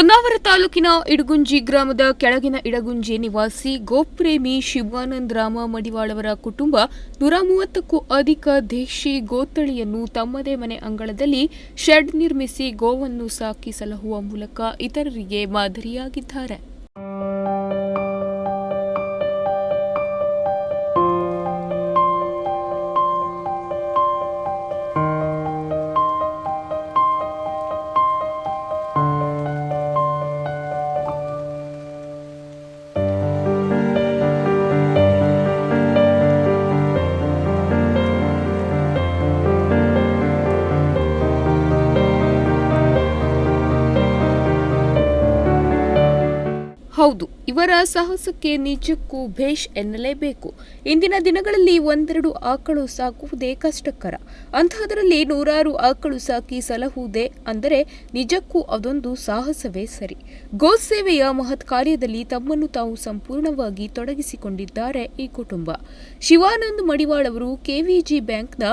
ಹೊನ್ನಾವರ ತಾಲೂಕಿನ ಇಡಗುಂಜಿ ಗ್ರಾಮದ ಕೆಳಗಿನ ಇಡಗುಂಜಿ ನಿವಾಸಿ ಗೋಪ್ರೇಮಿ ಶಿವಾನಂದ್ ರಾಮ ಮಡಿವಾಳವರ ಕುಟುಂಬ 130ಕ್ಕೂ ಅಧಿಕ ದೇಶಿ ಗೋತಳಿಯನ್ನು ತಮ್ಮದೇ ಮನೆ ಅಂಗಳದಲ್ಲಿ ಶೆಡ್ ನಿರ್ಮಿಸಿ ಗೋವನ್ನು ಸಾಕಿ ಸಲಹುವ ಮೂಲಕ ಇತರರಿಗೆ ಮಾದರಿಯಾಗಿದ್ದಾರೆ. ಹೌದು, ಇವರ ಸಾಹಸಕ್ಕೆ ನಿಜಕ್ಕೂ ಭೇಷ್ ಎನ್ನಲೇಬೇಕು. ಇಂದಿನ ದಿನಗಳಲ್ಲಿ ಒಂದೆರಡು ಆಕಳು ಸಾಕುವುದೇ ಕಷ್ಟಕರ. ಅಂತಹದರಲ್ಲಿ 100 ಆಕಳು ಸಾಕಿ ಸಲಹುವುದೇ ಅಂದರೆ ನಿಜಕ್ಕೂ ಅದೊಂದು ಸಾಹಸವೇ ಸರಿ. ಗೋಸೇವೆಯ ಮಹತ್ ಕಾರ್ಯದಲ್ಲಿ ತಮ್ಮನ್ನು ತಾವು ಸಂಪೂರ್ಣವಾಗಿ ತೊಡಗಿಸಿಕೊಂಡಿದ್ದಾರೆ ಈ ಕುಟುಂಬ. ಶಿವಾನಂದ್ ಮಡಿವಾಳ್ ಅವರು ಕೆವಿಜಿ ಬ್ಯಾಂಕ್ನ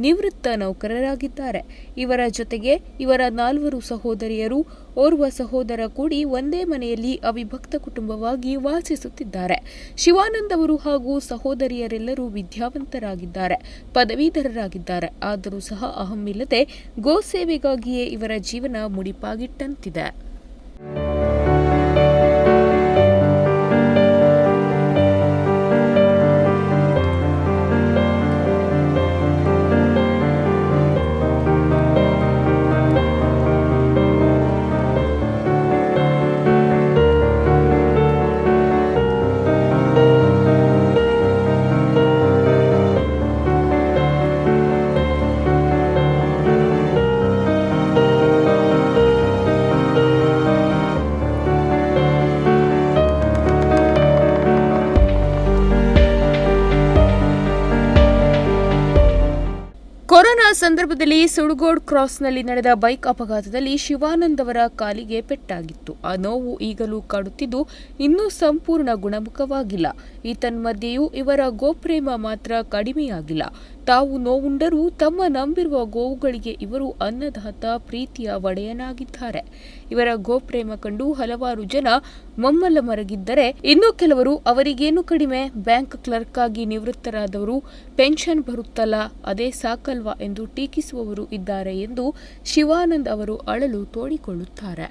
ನಿವೃತ್ತ ನೌಕರರಾಗಿದ್ದಾರೆ. ಇವರ ಜೊತೆಗೆ ಇವರ 4 ಸಹೋದರಿಯರು, ಓರ್ವ ಸಹೋದರ ಕೂಡಿ ಒಂದೇ ಮನೆಯಲ್ಲಿ ಅವಿಭಕ್ತ ಕುಟುಂಬವಾಗಿ ವಾಸಿಸುತ್ತಿದ್ದಾರೆ. ಶಿವಾನಂದ್ ಅವರು ಹಾಗೂ ಸಹೋದರಿಯರೆಲ್ಲರೂ ವಿದ್ಯಾವಂತರಾಗಿದ್ದಾರೆ, ಪದವೀಧರರಾಗಿದ್ದಾರೆ. ಆದರೂ ಸಹ ಅಹಮಿಲ್ಲದೆ ಗೋ ಸೇವೆಗಾಗಿಯೇ ಇವರ ಜೀವನ ಮುಡಿಪಾಗಿಟ್ಟಂತಿದೆ. ಕೊರೋನಾ ಸಂದರ್ಭದಲ್ಲಿ ಸುಳಗೋಡ್ ಕ್ರಾಸ್ನಲ್ಲಿ ನಡೆದ ಬೈಕ್ ಅಪಘಾತದಲ್ಲಿ ಶಿವಾನಂದ್ ಅವರ ಕಾಲಿಗೆ ಪೆಟ್ಟಾಗಿತ್ತು. ಆ ನೋವು ಈಗಲೂ ಕಾಡುತ್ತಿದ್ದು ಇನ್ನೂ ಸಂಪೂರ್ಣ ಗುಣಮುಖವಾಗಿಲ್ಲ. ಈ ತನ್ಮಧ್ಯೆಯೂ ಇವರ ಗೋಪ್ರೇಮ ಮಾತ್ರ ಕಡಿಮೆಯಾಗಿಲ್ಲ. ತಾವು ನೋವುಂಡರೂ ತಮ್ಮ ನಂಬಿರುವ ಗೋವುಗಳಿಗೆ ಇವರು ಅನ್ನದಾತ, ಪ್ರೀತಿಯ ಒಡೆಯನಾಗಿದ್ದಾರೆ. ಇವರ ಗೋಪ್ರೇಮ ಕಂಡು ಹಲವಾರು ಜನ ಮಮ್ಮಲ ಮರಗಿದ್ದರೆ, ಇನ್ನು ಕೆಲವರು ಅವರಿಗೇನು ಕಡಿಮೆ, ಬ್ಯಾಂಕ್ ಕ್ಲರ್ಕ್ ಆಗಿ ನಿವೃತ್ತರಾದವರು, ಪೆನ್ಷನ್ ಬರುತ್ತಲ್ಲ ಅದೇ ಸಾಕಲ್ವಾ ಎಂದು ಟೀಕಿಸುವವರು ಇದ್ದಾರೆ ಎಂದು ಶಿವಾನಂದ್ ಅವರು ಅಳಲು ತೋಡಿಕೊಳ್ಳುತ್ತಾರೆ.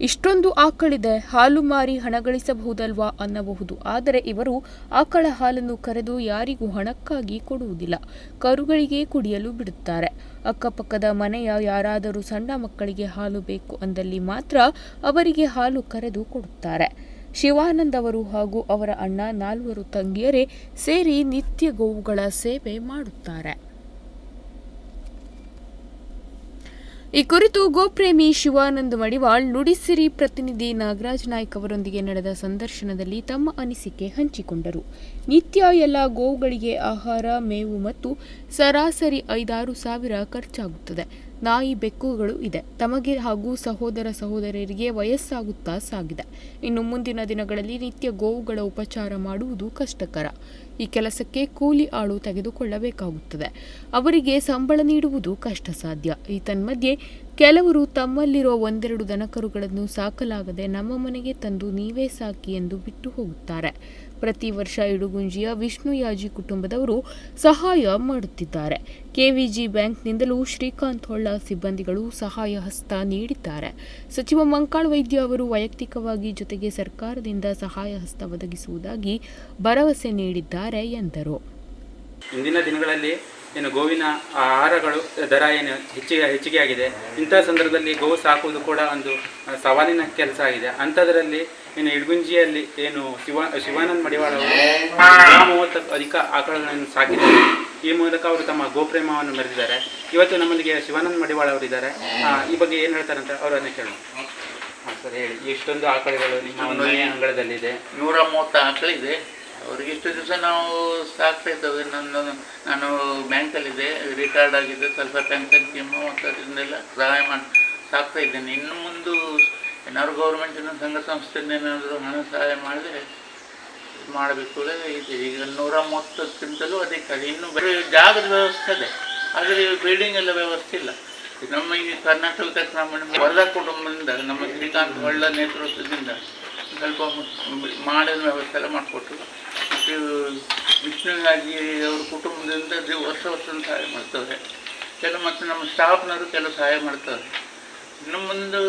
ಇಷ್ಟೊಂದು ಆಕಳಿದೆ, ಹಾಲು ಮಾರಿ ಹಣ ಗಳಿಸಬಹುದಲ್ವಾ ಅನ್ನಬಹುದು. ಆದರೆ ಇವರು ಆಕಳ ಹಾಲನ್ನು ಕರೆದು ಯಾರಿಗೂ ಹಣಕ್ಕಾಗಿ ಕೊಡುವುದಿಲ್ಲ, ಕರುಗಳಿಗೆ ಕುಡಿಯಲು ಬಿಡುತ್ತಾರೆ. ಅಕ್ಕಪಕ್ಕದ ಮನೆಯ ಯಾರಾದರೂ ಸಣ್ಣ ಮಕ್ಕಳಿಗೆ ಹಾಲು ಬೇಕು ಅಂದಲ್ಲಿ ಮಾತ್ರ ಅವರಿಗೆ ಹಾಲು ಕರೆದು ಕೊಡುತ್ತಾರೆ. ಶಿವಾನಂದ್ ಅವರು ಹಾಗೂ ಅವರ ಅಣ್ಣ 4 ತಂಗಿಯರೇ ಸೇರಿ ನಿತ್ಯ ಗೋವುಗಳ ಸೇವೆ ಮಾಡುತ್ತಾರೆ. ಈ ಕುರಿತು ಗೋಪ್ರೇಮಿ ಶಿವಾನಂದ್ ಮಡಿವಾಳ್ ನುಡಿಸಿರಿ ಪ್ರತಿನಿಧಿ ನಾಗರಾಜ್ ನಾಯ್ಕ್ ಅವರೊಂದಿಗೆ ನಡೆದ ಸಂದರ್ಶನದಲ್ಲಿ ತಮ್ಮ ಅನಿಸಿಕೆ ಹಂಚಿಕೊಂಡರು. ನಿತ್ಯ ಎಲ್ಲ ಗೋವುಗಳಿಗೆ ಆಹಾರ, ಮೇವು ಮತ್ತು ಸರಾಸರಿ 5-6 ಸಾವಿರ ಖರ್ಚಾಗುತ್ತದೆ. ನಾಯಿ ಬೆಕ್ಕುಗಳು ಇದೆ. ತಮಗೆ ಹಾಗೂ ಸಹೋದರ ಸಹೋದರಿಯರಿಗೆ ವಯಸ್ಸಾಗುತ್ತಾ ಸಾಗಿದೆ. ಇನ್ನು ಮುಂದಿನ ದಿನಗಳಲ್ಲಿ ನಿತ್ಯ ಗೋವುಗಳ ಉಪಚಾರ ಮಾಡುವುದು ಕಷ್ಟಕರ. ಈ ಕೆಲಸಕ್ಕೆ ಕೂಲಿ ಆಳು ತೆಗೆದುಕೊಳ್ಳಬೇಕಾಗುತ್ತದೆ. ಅವರಿಗೆ ಸಂಬಳ ನೀಡುವುದು ಕಷ್ಟ ಸಾಧ್ಯ. ಈ ತನ್ಮಧ್ಯೆ ಕೆಲವರು ತಮ್ಮಲ್ಲಿರೋ ಒಂದೆರಡು ದನಕರುಗಳನ್ನು ಸಾಕಲಾಗದೆ ನಮ್ಮ ಮನೆಗೆ ತಂದು ನೀವೇ ಸಾಕಿ ಎಂದು ಬಿಟ್ಟು ಹೋಗುತ್ತಾರೆ. ಪ್ರತಿ ವರ್ಷ ಇಡುಗುಂಜಿಯ ವಿಷ್ಣುಯಾಜಿ ಕುಟುಂಬದವರು ಸಹಾಯ ಮಾಡುತ್ತಿದ್ದಾರೆ. ಕೆವಿಜಿ ಬ್ಯಾಂಕ್ನಿಂದಲೂ ಶ್ರೀಕಾಂತ್ ಹೊಳ್ಳ ಸಿಬ್ಬಂದಿಗಳು ಸಹಾಯ ಹಸ್ತ ನೀಡಿದ್ದಾರೆ. ಸಚಿವ ಮಂಕಾಳ್ ವೈದ್ಯ ಅವರು ವೈಯಕ್ತಿಕವಾಗಿ ಜೊತೆಗೆ ಸರ್ಕಾರದಿಂದ ಸಹಾಯ ಹಸ್ತ ಒದಗಿಸುವುದಾಗಿ ಭರವಸೆ ನೀಡಿದ್ದಾರೆ ಎಂದರು. ಇಂದಿನ ದಿನಗಳಲ್ಲಿ ಏನು ಗೋವಿನ ಆಹಾರಗಳು ದರ ಏನು ಹೆಚ್ಚಿಗೆ ಆಗಿದೆ. ಇಂಥ ಸಂದರ್ಭದಲ್ಲಿ ಗೋವು ಸಾಕುವುದು ಕೂಡ ಒಂದು ಸವಾಲಿನ ಕೆಲಸ ಆಗಿದೆ. ಅಂಥದ್ರಲ್ಲಿ ಏನು ಇಡಗುಂಜಿಯಲ್ಲಿ ಏನು ಶಿವಾನಂದ ಮಡಿವಾಳ ಅವರು 130 ಅಧಿಕ ಆಕಳಗಳನ್ನು ಸಾಕಿದ್ದಾರೆ. ಈ ಮೂಲಕ ಅವರು ತಮ್ಮ ಗೋಪ್ರೇಮವನ್ನು ಮೆರೆದಿದ್ದಾರೆ. ಇವತ್ತು ನಮ್ಮಲ್ಲಿಗೆ ಶಿವಾನಂದ ಮಡಿವಾಳ ಅವರಿದ್ದಾರೆ. ಈ ಬಗ್ಗೆ ಏನು ಹೇಳ್ತಾರೆ ಅಂತ ಅವರನ್ನೇ ಕೇಳೋಣ. ಸರ್ ಹೇಳಿ, ಇಷ್ಟೊಂದು ಆಕಳುಗಳು ನಿಮ್ಮ ಮನೆ ಅಂಗಳದಲ್ಲಿದೆ? 130 ಆಕಳಿದೆ. ಅವ್ರಿಗೆ ಇಷ್ಟು ದಿವಸ ನಾವು ಸಾಕ್ತಾ ಇದ್ದೇವೆ. ನಾನು ಬ್ಯಾಂಕಲ್ಲಿದೆ, ರಿಟೈರ್ಡ್ ಆಗಿದೆ, ಸ್ವಲ್ಪ ಪೆನ್ಷನ್ ಸ್ಕೀಮು ಮತ್ತು ಅದನ್ನೆಲ್ಲ ಸಹಾಯ ಸಾಕ್ತಾ ಇದ್ದೇನೆ. ಇನ್ನು ಮುಂದೆ ಏನಾದ್ರು ಗೌರ್ಮೆಂಟಿನ ಸಂಘ ಸಂಸ್ಥೆಯಿಂದ ಏನಾದರೂ ಹಣ ಸಹಾಯ ಮಾಡಿದರೆ ಮಾಡಬೇಕು ಇದೆ. ಈಗ 130ಕ್ಕಿಂತಲೂ ಅಧಿಕ. ಇನ್ನು ಬರೀ ಜಾಗದ ವ್ಯವಸ್ಥೆ ಇದೆ, ಆದರೆ ಬಿಲ್ಡಿಂಗ್ ಎಲ್ಲ ವ್ಯವಸ್ಥೆ ಇಲ್ಲ. ನಮ್ಮ ಈ ಕರ್ನಾಟಕ ತಕ್ಷಣ ವರದಾ ಕುಟುಂಬದಿಂದ ನಮ್ಮ ಶ್ರೀಕಾಂತ್ ಹೊಳ್ಳ ನೇತೃತ್ವದಿಂದ ಸ್ವಲ್ಪ ಮಾಡಿದ ವ್ಯವಸ್ಥೆ ಎಲ್ಲ ಮಾಡಿಕೊಟ್ಟು, ಮತ್ತು ವಿಷ್ಣುಯಾಜಿ ಅವ್ರ ಕುಟುಂಬದಿಂದ ವರ್ಷ ಸಹಾಯ ಮಾಡ್ತಾರೆ ಮತ್ತು ನಮ್ಮ ಸ್ಟಾಫ್ನವರು ಕೆಲವು ಸಹಾಯ ಮಾಡ್ತಾರೆ. ಇನ್ನು ಮುಂದೆ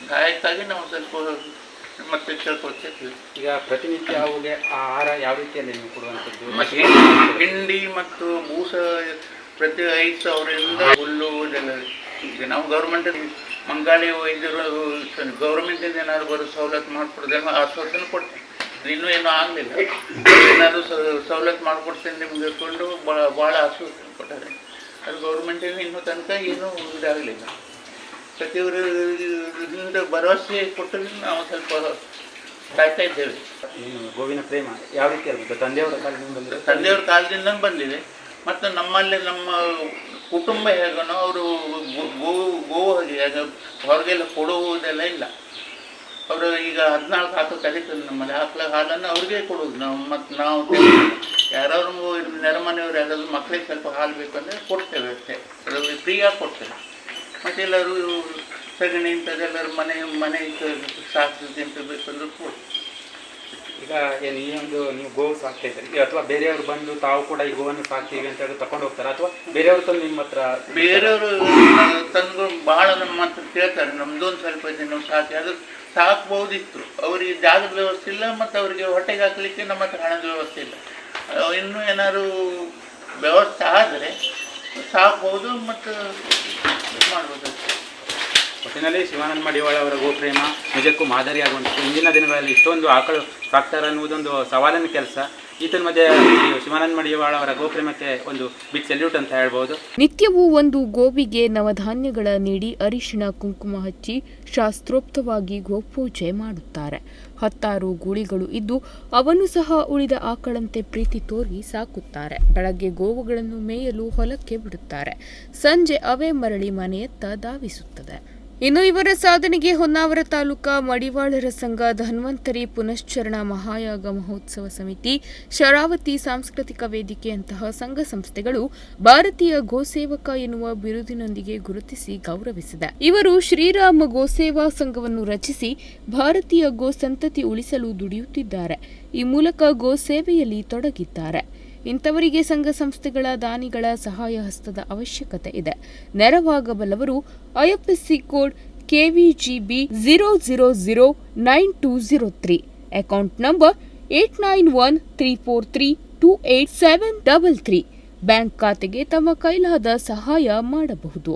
ಸಹಾಯಕ್ಕಾಗಿ ನಾವು ಸ್ವಲ್ಪ ಮತ್ತೆ ಕೇಳ್ಕೊಳ್ತೇವೆ. ಈಗ ಪ್ರತಿನಿತ್ಯ ಅವುಗೆ ಆಹಾರ ಯಾವ ರೀತಿಯಲ್ಲಿ ನೀವು ಕೊಡುವಂಥದ್ದು? ಮತ್ತು ಹಿಂಡಿ ಮತ್ತು ಬೂಸ ಪ್ರತಿ 5,000ರಿಂದ ಹುಲ್ಲು ಇದೆಲ್ಲ. ಈಗ ನಾವು ಗೌರ್ಮೆಂಟ್ ಮಂಗಾಳಿ ವೈದ್ಯರು ಗೌರ್ಮೆಂಟಿಂದ ಏನಾದ್ರು ಬರೋ ಸವಲತ್ತು ಮಾಡಿಕೊಡೋದೇನೋ ಆ ಸವಲತ್ತನ್ನು ಕೊಡ್ತೀವಿ. ಇನ್ನೂ ಏನೂ ಆಗಲಿಲ್ಲ. ಏನಾದರೂ ಸವಲತ್ತು ಮಾಡಿಕೊಡ್ತೀನಿ ನಿಮಗೆ ಕೊಂಡು ಭಾಳ ಆಶ್ವಾಸನೆ ಕೊಟ್ಟಾರೆ. ಅದು ಗೌರ್ಮೆಂಟಿಂದ ಇನ್ನೂ ತನಕ ಏನೂ ಇದಾಗಲಿಲ್ಲ. ಸಚಿವರಿಂದ ಭರವಸೆ ಕೊಟ್ಟರೆ ನಾವು ಸ್ವಲ್ಪ ಕಾಯ್ತಾ ಇದ್ದೇವೆ. ಗೋವಿನ ಪ್ರೇಮ ಯಾವ ರೀತಿ ಇರಬೇಕು? ತಂದೆಯವರ ಕಾಲದಿಂದ ಬಂದಿದೆ? ತಂದೆಯವ್ರ ಕಾಲದಿಂದ ಬಂದಿದೆ. ಮತ್ತು ನಮ್ಮಲ್ಲಿ ನಮ್ಮ ಕುಟುಂಬ ಹೇಗನೋ ಅವರು ಗೋವು ಹೇಗೆ ಹೊರಗೆಲ್ಲ ಕೊಡುವುದೆಲ್ಲ ಇಲ್ಲ. ಅವರು ಈಗ 14 ಆಕಳು ಕರೀತಾರೆ ನಮ್ಮಲ್ಲಿ. ಆಕಳ ಹಾಲನ್ನು ಅವ್ರಿಗೆ ಕೊಡೋದು ನಾವು. ಮತ್ತು ನಾವು ಯಾರಾದ್ರು ನೆರೆಮನೆಯವ್ರು ಯಾರಾದರೂ ಮಕ್ಕಳಿಗೆ ಸ್ವಲ್ಪ ಹಾಲು ಬೇಕಂದರೆ ಕೊಡ್ತೇವೆ ಅಷ್ಟೇ. ಅದರಲ್ಲಿ ಫ್ರೀಯಾಗಿ ಕೊಡ್ತೇವೆ. ಮತ್ತು ಎಲ್ಲರೂ ಸಗಣಿ ಇಂಥದ್ದೆಲ್ಲರೂ ಮನೆ ಸಾಕ್ತಿದ್ದೆ ಅಂತ ಬೇಕಂದ್ರೆ ಕೊಡ್ತೀವಿ. ಈಗ ಏನು ಈ ಒಂದು ನೀವು ಗೋವು ಸಾಕ್ತಾ ಇದ್ದೀರಿ ಅಥವಾ ಬೇರೆಯವರು ಬಂದು ತಾವು ಕೂಡ ಈ ಗೋವನ್ನು ಸಾಕ್ತೀವಿ ಅಂತ ಹೇಳಿ ತಗೊಂಡು ಹೋಗ್ತಾರೆ ಅಥವಾ ಬೇರೆಯವರು ತಂದು ನಿಮ್ಮ ಹತ್ರ? ಬೇರೆಯವರು ತಂದು ಭಾಳ ನಮ್ಮ ಹತ್ರ ಕೇಳ್ತಾರೆ, ನಮ್ಮದೊಂದು ಸ್ವಲ್ಪ ಇದೆ ನಾವು ಸಾಕಿ ಅದು ಸಾಕ್ಬೋದಿತ್ತು. ಅವರಿಗೆ ಜಾಗದ ವ್ಯವಸ್ಥೆ ಇಲ್ಲ ಮತ್ತು ಅವರಿಗೆ ಹೊಟ್ಟೆಗೆ ಹಾಕಲಿಕ್ಕೆ ನಮ್ಮ ಹತ್ರ ಹಣದ ವ್ಯವಸ್ಥೆ ಇಲ್ಲ. ಇನ್ನೂ ಏನಾದ್ರು ವ್ಯವಸ್ಥೆ ಆದರೆ ಸಾಕ್ಬೋದು ಮತ್ತು ಮಾಡ್ಬೋದು. ಒಟ್ಟಿನಲ್ಲಿ ಶಿವಾನಂದ ಮಡಿವಾಳ ಅವರ ಗೋಪ್ರೇಮ ನಿಜಕ್ಕೂ ಮಾದರಿಯಾಗುವಂಥದ್ದು. ಇಂದಿನ ದಿನಗಳಲ್ಲಿ ಇಷ್ಟೊಂದು ಆಕಳು ಸಾಕ್ತಾರೆ ಅನ್ನುವುದೊಂದು ಸವಾಲಿನ ಕೆಲಸ. ಈತನ ಮಧ್ಯೆ ಶಿವಾನಂದ ಮಡಿವಾಳ ಅವರ ಗೋಪ್ರೇಮಕ್ಕೆ ಒಂದು ಬಿಗ್ ಸೆಲ್ಯೂಟ್ ಅಂತ ಹೇಳ್ಬೋದು. ನಿತ್ಯವೂ ಒಂದು ಗೋವಿಗೆ ನವಧಾನ್ಯಗಳ ನೀಡಿ ಅರಿಶಿಣ ಕುಂಕುಮ ಹಚ್ಚಿ ಶಾಸ್ತ್ರೋಕ್ತವಾಗಿ ಗೋಪೂಜೆ ಮಾಡುತ್ತಾರೆ. 10 ಗೂಳಿಗಳು ಇದ್ದು ಅವನ್ನು ಸಹ ಉಳಿದ ಆಕಳಂತೆ ಪ್ರೀತಿ ತೋರಿ ಸಾಕುತ್ತಾರೆ. ಬೆಳಗ್ಗೆ ಗೋವುಗಳನ್ನು ಮೇಯಲು ಹೊಲಕ್ಕೆ ಬಿಡುತ್ತಾರೆ. ಸಂಜೆ ಅವೇ ಮರಳಿ ಮನೆಯತ್ತ ಧಾವಿಸುತ್ತದೆ. ಇನ್ನು ಇವರ ಸಾಧನೆಗೆ ಹೊನ್ನಾವರ ತಾಲೂಕಾ ಮಡಿವಾಳರ ಸಂಘ, ಧನ್ವಂತರಿ ಪುನಶ್ಚರಣ ಮಹಾಯಾಗ ಮಹೋತ್ಸವ ಸಮಿತಿ, ಶರಾವತಿ ಸಾಂಸ್ಕೃತಿಕ ವೇದಿಕೆಯಂತಹ ಸಂಘ ಸಂಸ್ಥೆಗಳು ಭಾರತೀಯ ಗೋಸೇವಕ ಎನ್ನುವ ಬಿರುದಿನೊಂದಿಗೆ ಗುರುತಿಸಿ ಗೌರವಿಸಿದೆ. ಇವರು ಶ್ರೀರಾಮ ಗೋಸೇವಾ ಸಂಘವನ್ನು ರಚಿಸಿ ಭಾರತೀಯ ಗೋ ಸಂತತಿ ಉಳಿಸಲು ದುಡಿಯುತ್ತಿದ್ದಾರೆ. ಈ ಮೂಲಕ ಗೋಸೇವೆಯಲ್ಲಿ ತೊಡಗಿದ್ದಾರೆ. ಇಂಥವರಿಗೆ ಸಂಘ ಸಂಸ್ಥೆಗಳ ದಾನಿಗಳ ಸಹಾಯ ಹಸ್ತದ ಅವಶ್ಯಕತೆ ಇದೆ. ನೆರವಾಗಬಲ್ಲವರು IFSC code KVGB 0009203, account number 891343287733 bank ಖಾತೆಗೆ ತಮ್ಮ ಕೈಲಾದ ಸಹಾಯ ಮಾಡಬಹುದು.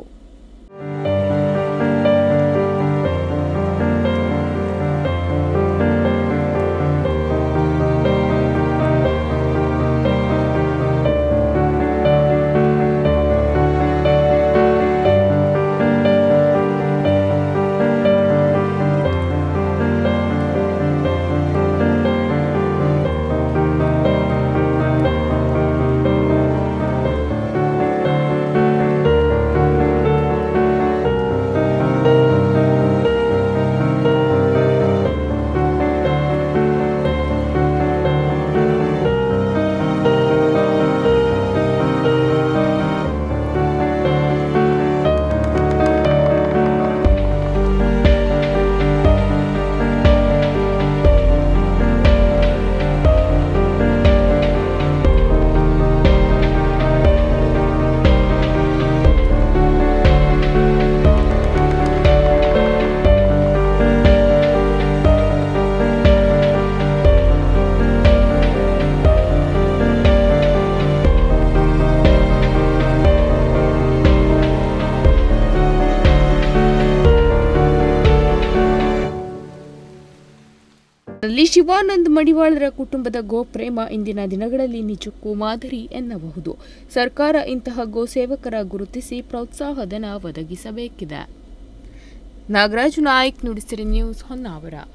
ಅಲ್ಲಿ ಶಿವಾನಂದ್ ಮಡಿವಾಳರ ಕುಟುಂಬದ ಗೋಪ್ರೇಮ ಇಂದಿನ ದಿನಗಳಲ್ಲಿ ನಿಜಕ್ಕೂ ಮಾದರಿ ಎನ್ನಬಹುದು. ಸರ್ಕಾರ ಇಂತಹ ಗೋಸೇವಕರ ಗುರುತಿಸಿ ಪ್ರೋತ್ಸಾಹಧನ ಒದಗಿಸಬೇಕಿದೆ. ನಾಗರಾಜು ನಾಯ್ಕ್, ನುಡಿಸಿರಿ ನ್ಯೂಸ್, ಹೊನ್ನಾವರ.